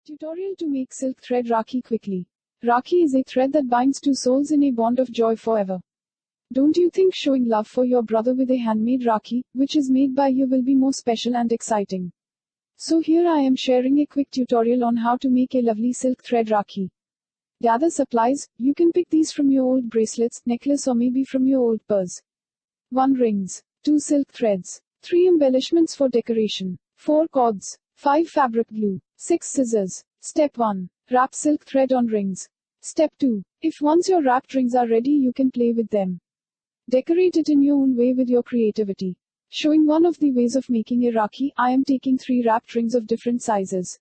Tutorial to make silk thread Rakhi quickly. Rakhi is a thread that binds two souls in a bond of joy forever. Don't you think showing love for your brother with a handmade Rakhi, which is made by you, will be more special and exciting? So here I am sharing a quick tutorial on how to make a lovely silk thread Rakhi. Gather supplies. You can pick these from your old bracelets, necklace, or maybe from your old purse. 1 rings, 2 silk threads, 3 embellishments for decoration, 4 cords, 5 fabric glue, 6 scissors. Step 1. Wrap silk thread on rings. Step 2. If once your wrapped rings are ready, you can play with them. Decorate it in your own way with your creativity. Showing one of the ways of making a Rakhi, I am taking 3 wrapped rings of different sizes.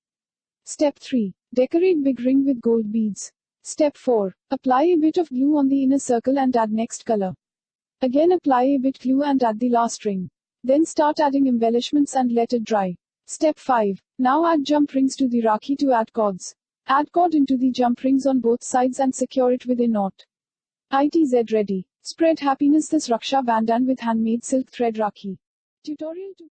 Step 3. Decorate big ring with gold beads. Step 4. Apply a bit of glue on the inner circle and add next color. Again apply a bit glue and add the last ring. Then start adding embellishments and let it dry. Step 5. Now add jump rings to the Rakhi to add cords. Add cord into the jump rings on both sides and secure it with a knot. ITZ ready. Spread happiness this Rakshabandhan with handmade silk thread Rakhi. Tutorial 2.